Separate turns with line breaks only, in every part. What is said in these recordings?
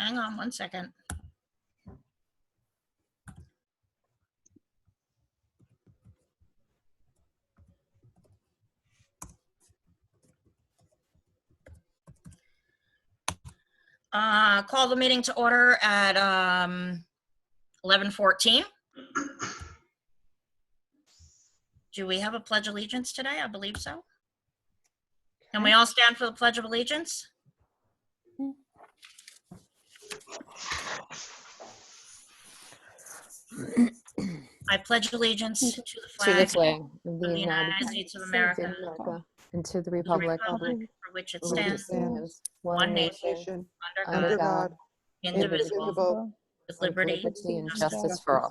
Hang on one second. Call the meeting to order at 11:14. Do we have a pledge of allegiance today? I believe so. Can we all stand for the Pledge of Allegiance? I pledge allegiance to the flag
of
of the United States of America,
and to the
the
republic
republic for which it
for which it
stands,
stands,
one nation, under
under
God,
God,
indivisible, with liberty
and justice for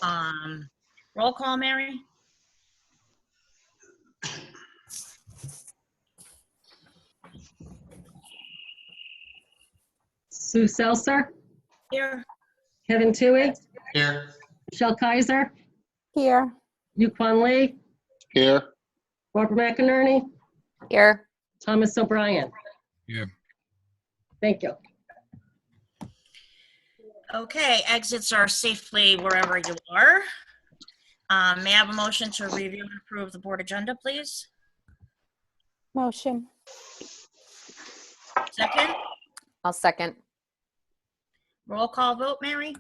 all.
Roll call, Mary?
Sue Seltzer,
Here.
Kevin Toohey,
Here.
Michelle Kaiser,
Here.
Yukon Lee,
Here.
Barbara McInerney,
Here.
Thomas O'Brien.
Here.
Thank you.
Okay, exits are safely wherever you are. May I have a motion to review and approve the board agenda, please?
Motion.
Second,
I'll second.
roll call vote, Mary?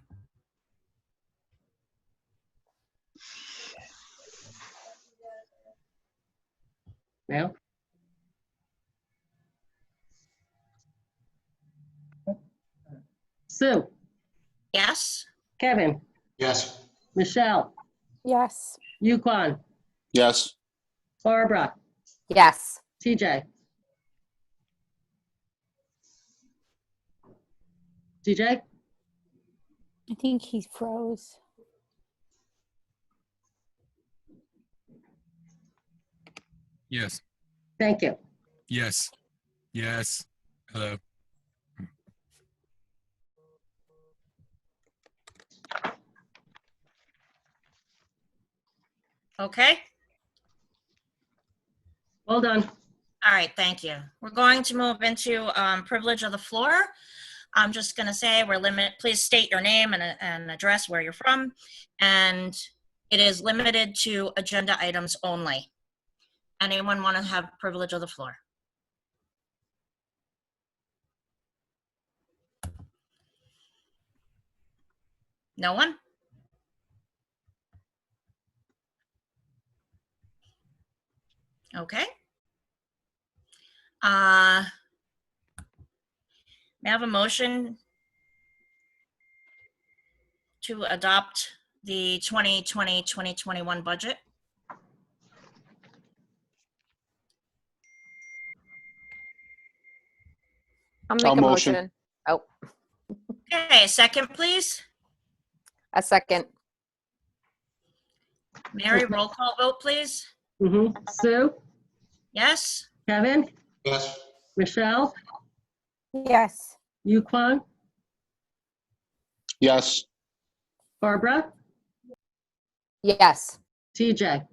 Now. Sue,
Yes.
Kevin,
Yes.
Michelle,
Yes.
Yukon,
Yes.
Barbara,
Yes.
TJ. TJ?
I think he froze.
Yes.
Thank you.
Yes. Yes. Hello.
Okay.
Well done.
All right, thank you. We're going to move into privilege of the floor. I'm just going to say please state your name and address where you're from. And it is limited to agenda items only. Anyone want to have privilege of the floor? No one? Okay. May I have a motion to adopt the 2020-2021 budget?
I'll make
I'll
a
motion.
motion. Oh,
Okay, second, please.
a second.
Mary, roll call vote, please.
Sue,
Yes?
Kevin,
Yes.
Michelle,
Yes.
Yukon,
Yes.
Barbara,
Yes.
TJ.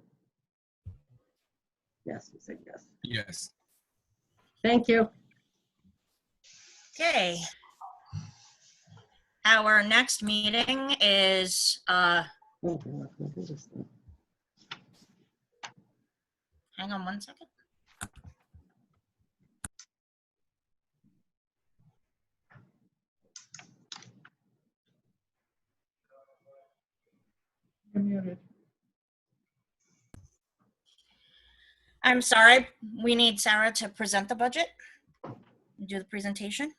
Yes, you said yes.
Yes.
Thank you.
Okay. Our next meeting is, hang on one second. I'm sorry, we need Sarah to present the budget, do the presentation.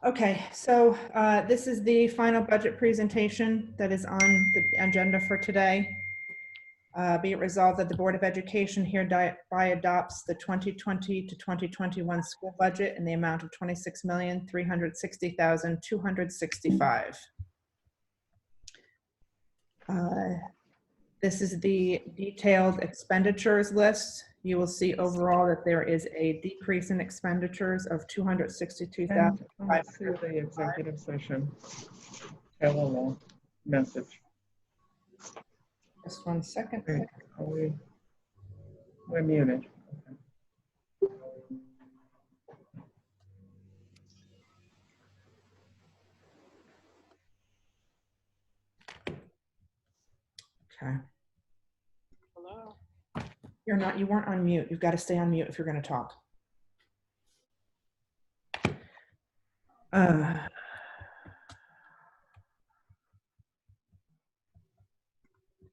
Okay, so this is the final budget presentation that is on the agenda for today. Be it resolved that the Board of Education hereby adopts the 2020 to 2021 school budget in the amount of $26,360,265. This is the detailed expenditures list. You will see overall that there is a decrease in expenditures of 262,000.
And let's see the executive session. Hello, message.
Just one second.
Okay, we're muted.
Okay. You weren't on mute. You've got to stay on mute if you're going to talk. Am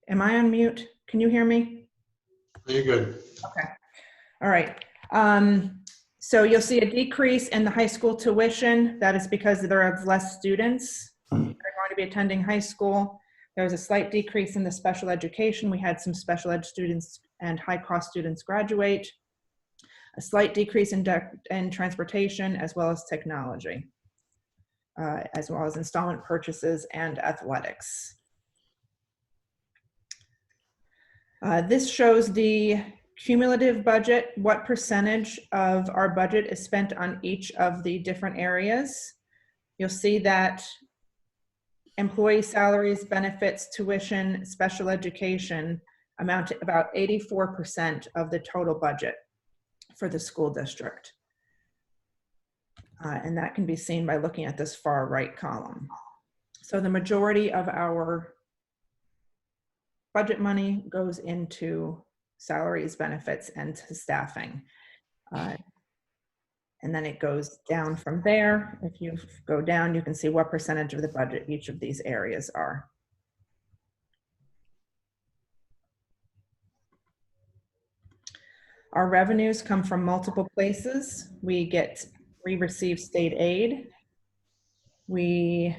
I on mute? Can you hear me?
You're good.
Okay. All right. So you'll see a decrease in the high school tuition. That is because there are less students that are going to be attending high school. There was a slight decrease in the special education. We had some special ed students and high-cost students graduate. A slight decrease in transportation as well as technology, as well as installment purchases and athletics. This shows the cumulative budget, what percentage of our budget is spent on each of the different areas. You'll see that employee salaries, benefits, tuition, special education amount to about 84% of the total budget for the school district. And that can be seen by looking at this far right column. So the majority of our budget money goes into salaries, benefits, and to staffing. And then it goes down from there. If you go down, you can see what percentage of the budget each of these areas are. Our revenues come from multiple places. We receive state aid. We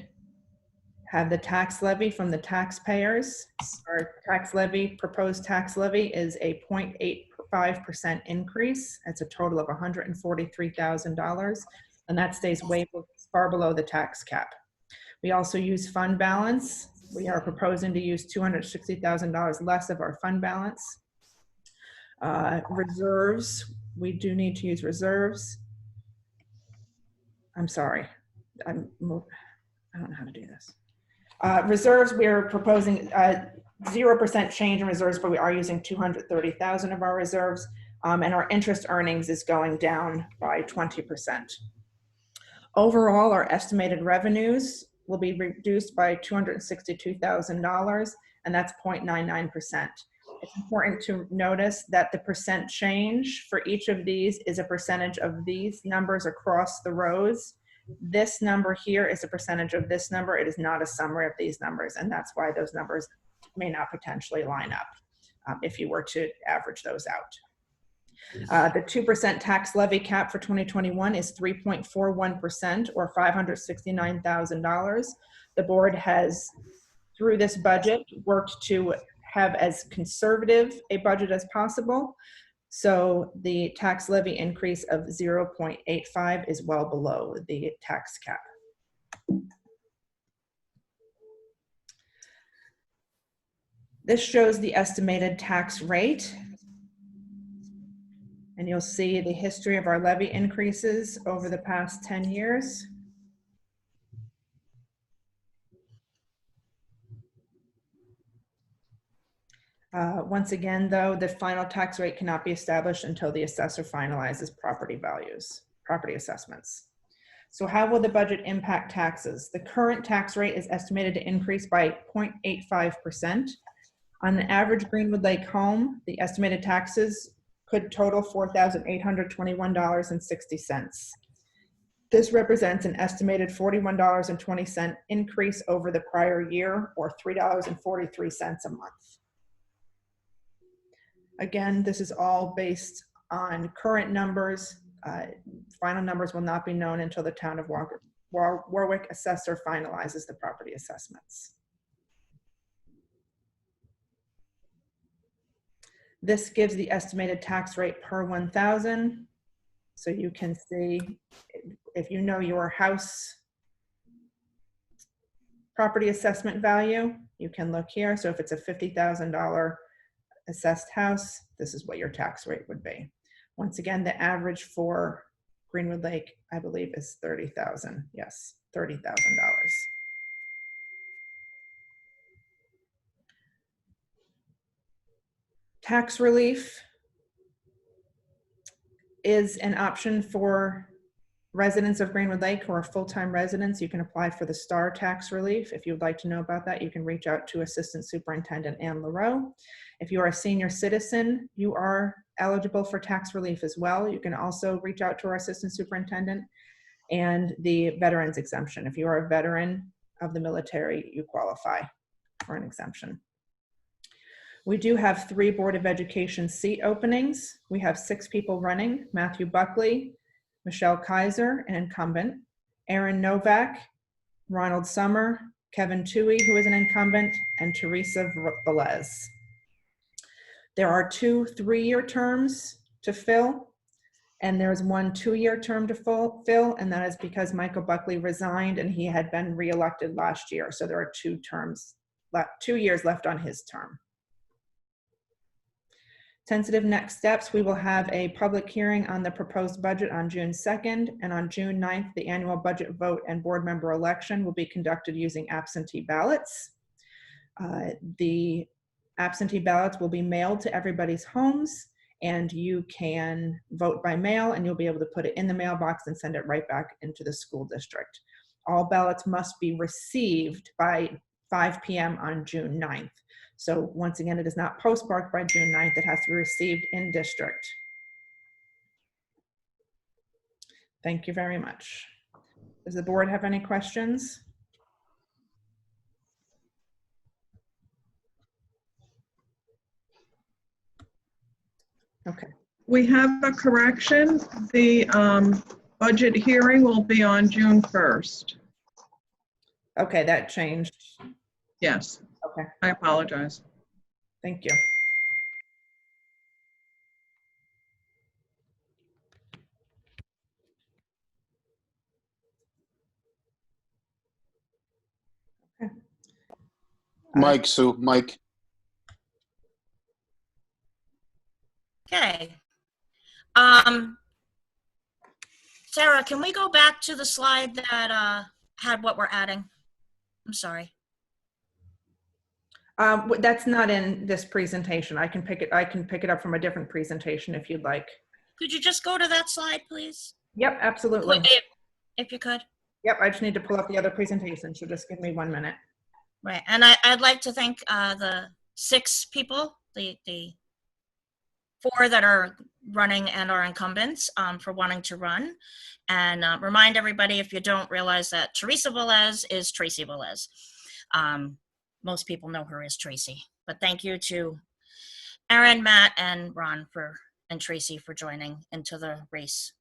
have the tax levy from the taxpayers. Our tax levy, proposed tax levy, is a 0.85% increase. It's a total of $143,000, and that stays far below the tax cap. We also use fund balance. We are proposing to use $260,000 less of our fund balance. Reserves, we do need to use reserves. I'm sorry, I don't know how to do this. Reserves, we are proposing 0% change in reserves, but we are using 230,000 of our reserves, and our interest earnings is going down by 20%. Overall, our estimated revenues will be reduced by $262,000, and that's 0.99%. It's important to notice that the percent change for each of these is a percentage of these numbers across the rows. This number here is a percentage of this number. It is not a summary of these numbers, and that's why those numbers may not potentially line up if you were to average those out. The 2% tax levy cap for 2021 is 3.41%, or $569,000. The board has, through this budget, worked to have as conservative a budget as possible. So the tax levy increase of 0.85 is well below the tax cap. This shows the estimated tax rate. And you'll see the history of our levy increases over the past 10 years. Once again, though, the final tax rate cannot be established until the assessor finalizes property assessments. So how will the budget impact taxes? The current tax rate is estimated to increase by 0.85%. On an average Greenwood Lake home, the estimated taxes could total $4,821.60. This represents an estimated $41.20 increase over the prior year, or $3.43 a month. Again, this is all based on current numbers. Final numbers will not be known until the town of Warwick assessor finalizes the property assessments. This gives the estimated tax rate per 1,000. So you can see, if you know your house property assessment value, You can look here. So if it's a $50,000 assessed house, this is what your tax rate would be. Once again, the average for Greenwood Lake, I believe, is $30,000. Yes, $30,000. Tax relief is an option for residents of Greenwood Lake who are full-time residents. You can apply for the STAR tax relief. If you would like to know about that, you can reach out to Assistant Superintendent Ann LaRoe. If you are a senior citizen, you are eligible for tax relief as well. You can also reach out to our Assistant Superintendent. And the veterans exemption. If you are a veteran of the military, you qualify for an exemption. We do have 3 Board of Education seat openings. We have 6 people running: Matthew Buckley, Michelle Kaiser, an incumbent, Aaron Novak, Ronald Summer, Kevin Toohey, who is an incumbent, and Teresa Velez. There are 2 3-year terms to fill, and there's 1 2-year term to fill, and that is because Michael Buckley resigned and he had been reelected last year. So there are 2 years left on his term. Tentative next steps: we will have a public hearing on the proposed budget on June 2nd, and on June 9th, the annual budget vote and board member election will be conducted using absentee ballots. The absentee ballots will be mailed to everybody's homes, and you can vote by mail, and you'll be able to put it in the mailbox and send it right back into the school district. All ballots must be received by 5 p.m. on June 9th. So once again, it is not postmarked by June 9th. It has to be received in district. Thank you very much. Does the board have any questions? Okay.
We have a correction. The budget hearing will be on June 1st.
Okay, that changed.
Yes.
Okay,
I apologize.
thank you. Okay.
Mike, Sue, Mike.
Okay. Sarah, can we go back to the slide that had what we're adding? I'm sorry.
That's not in this presentation. I can pick it up from a different presentation if you'd like.
Could you just go to that slide, please?
Yep, absolutely.
If you could.
Yep, I just need to pull up the other presentation, so just give me 1 minute.
Right, and I'd like to thank the 6 people, the 4 that are running and are incumbents for wanting to run. And remind everybody, if you don't realize, that Teresa Velez is Tracy Velez. Most people know her as Tracy. But thank you to Aaron, Matt, and Ron and Tracy for joining into the race.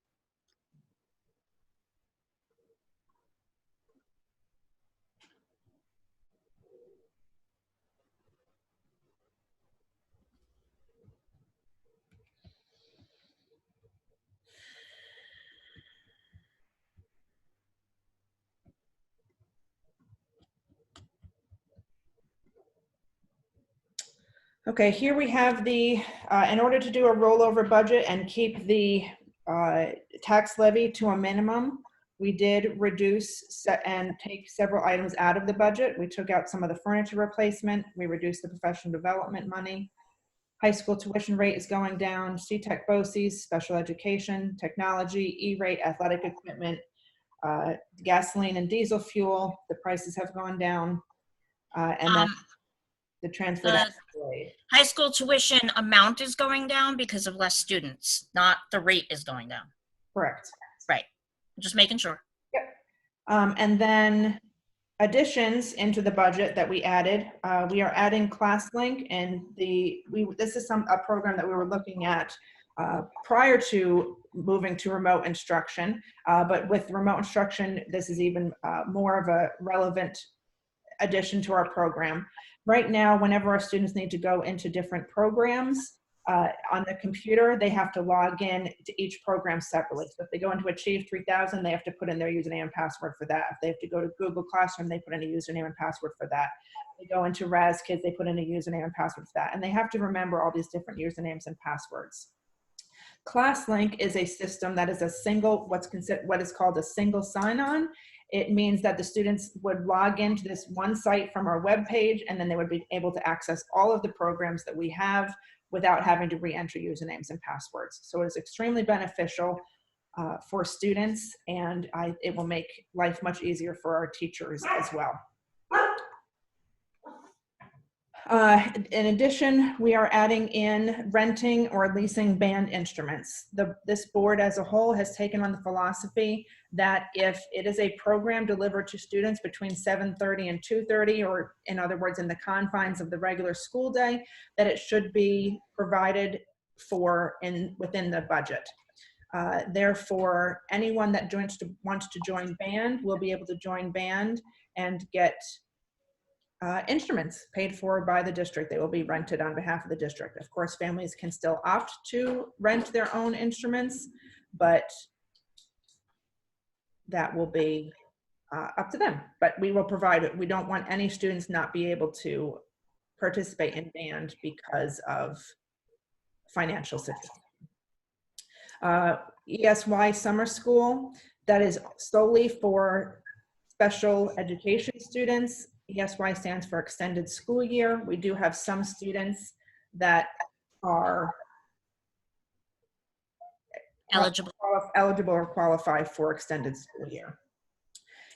Okay, here we have the, in order to do a rollover budget and keep the tax levy to a minimum, we did reduce and take several items out of the budget. We took out some of the furniture replacement. We reduced the professional development money. High school tuition rate is going down. CTEC BOCES, special education, technology, E-rate, athletic equipment, gasoline and diesel fuel. The prices have gone down. And then the transfer
The high school tuition amount is going down because of less students, not the rate is going down.
Correct.
Right. Just making sure.
Yep. And then additions into the budget that we added, we are adding ClassLink, and this is a program that we were looking at prior to moving to remote instruction. But with remote instruction, this is even more of a relevant addition to our program. Right now, whenever our students need to go into different programs, On the computer, they have to log in to each program separately. So if they go into Achieve 3000, they have to put in their username and password for that. If they have to go to Google Classroom, they put in a username and password for that. If they go into Raz Kids, they put in a username and password for that. And they have to remember all these different usernames and passwords. ClassLink is a system that is a single, what is called a single sign-on. It means that the students would log into this one site from our webpage, and then they would be able to access all of the programs that we have without having to re-enter usernames and passwords. So it is extremely beneficial for students, and it will make life much easier for our teachers as well. In addition, we are adding in renting or leasing band instruments. This board as a whole has taken on the philosophy that if it is a program delivered to students between 7:30 and 2:30, or in other words, in the confines of the regular school day, that it should be provided for within the budget. Therefore, anyone that wants to join band will be able to join band and get instruments paid for by the district. They will be rented on behalf of the district. Of course, families can still opt to rent their own instruments, but that will be up to them. But we will provide it. We don't want any students not be able to participate in band because of financial situation. ESY Summer School, that is solely for special education students. ESY stands for Extended School Year. We do have some students that are eligible or qualify for Extended School Year.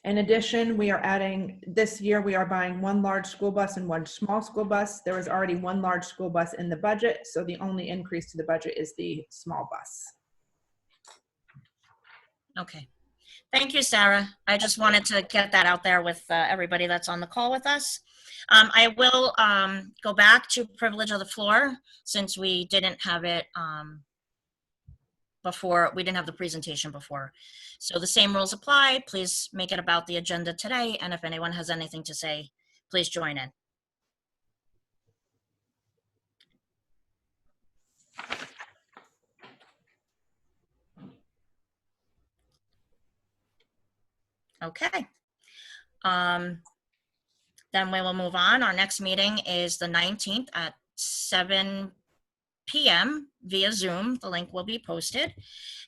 In addition, we are adding, this year we are buying one large school bus and one small school bus. There is already one large school bus in the budget, so the only increase to the budget is the small bus.
Okay. Thank you, Sarah. I just wanted to get that out there with everybody that's on the call with us. I will go back to privilege of the floor since we didn't have it before. We didn't have the presentation before. So the same rules apply. Please make it about the agenda today. And if anyone has anything to say, please join in. Okay. Then we will move on. Our next meeting is the 19th at 7 p.m. via Zoom. The link will be posted.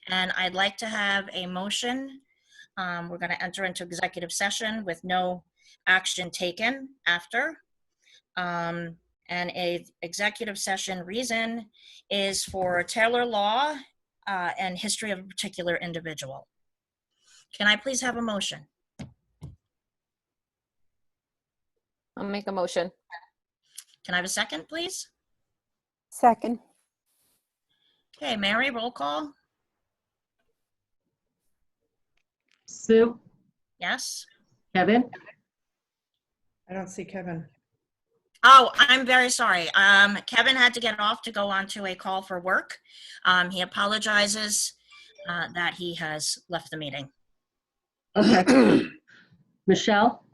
And I'd like to have a motion. We're going to enter into executive session with no action taken after. And a executive session reason is for Taylor law and history of a particular individual. Can I please have a motion?
I'll make a motion.
Can I have a second, please?
Second.
Okay, Mary, roll call.
Sue,
Yes.
Kevin,
I don't see Kevin.
Oh, I'm very sorry. Kevin had to get off to go on to a call for work. He apologizes that he has left the meeting.
okay. Michelle,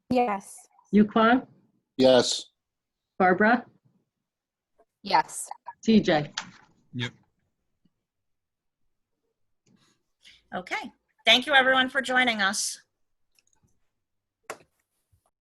Yes.
Yukon,
Yes.
Barbara,
Yes.
TJ.
Yep.
Okay. Thank you, everyone, for joining us.